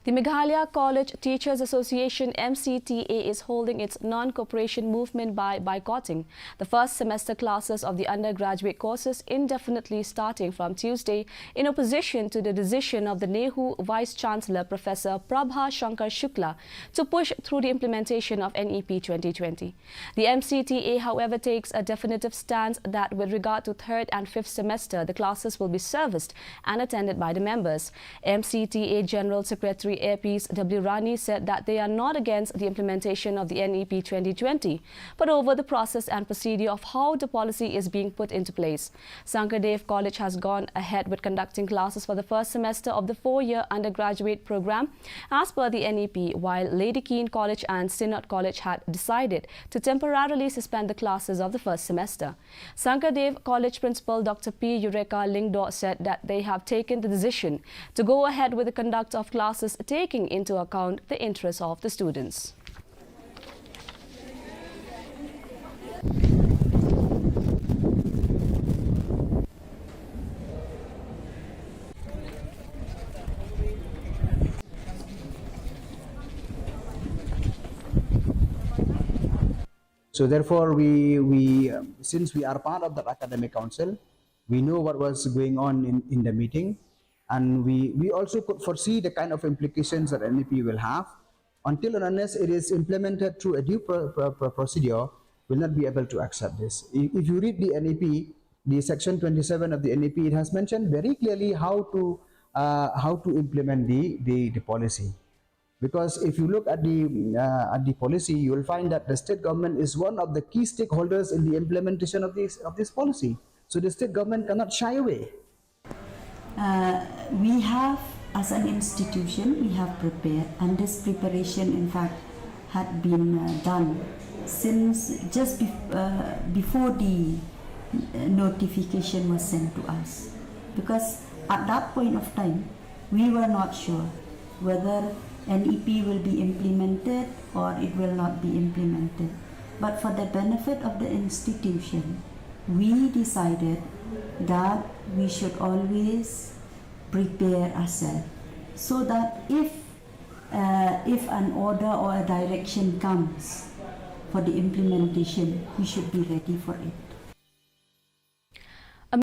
The Meghalaya College Teachers Association (MCTA) is holding its non-cooperation movement by boycotting the first semester classes of the undergraduate courses indefinitely starting from Tuesday in opposition to the decision of the NEHU Vice-Chancellor Professor Prabha Shankar Shukla to push through the implementation of NEP 2020. The MCTA, however, takes a definitive stance that with regard to third and fifth semester, the classes will be serviced and attended by the members. MCTA General Secretary Airpeace W. Rani said that they are not against the implementation of the NEP 2020, but over the process and procedure of how the policy is being put into place. Sankardev College has gone ahead with conducting classes for the first semester of the 4-year undergraduate program as per the NEP, while Lady Keane College and Synod College had decided to temporarily suspend the classes of the first semester. Sankardev College Principal Dr. P. Eureka Lingdo said that they have taken the decision to go ahead with the conduct of classes taking into account the interests of the students. So therefore, since we are part of the academic council, we know what was going on in the meeting, and we also could foresee the kind of implications that NEP will have. Until and unless it is implemented through a due procedure, will not be able to accept this. If you read the NEP, the section 27 of the NEP, it has mentioned very clearly how to implement the policy. Because if you look at the policy, you will find that the state government is one of the key stakeholders in the implementation of this policy. So the state government cannot shy away. We have, as an institution, we have prepared, and this preparation in fact had been done since just before the notification was sent to us, because at that point of time we were not sure whether NEP will be implemented or it will not be implemented. But for the benefit of the institution, we decided that we should always prepare ourselves, so that if an order or a direction comes for the implementation, we should be ready for it.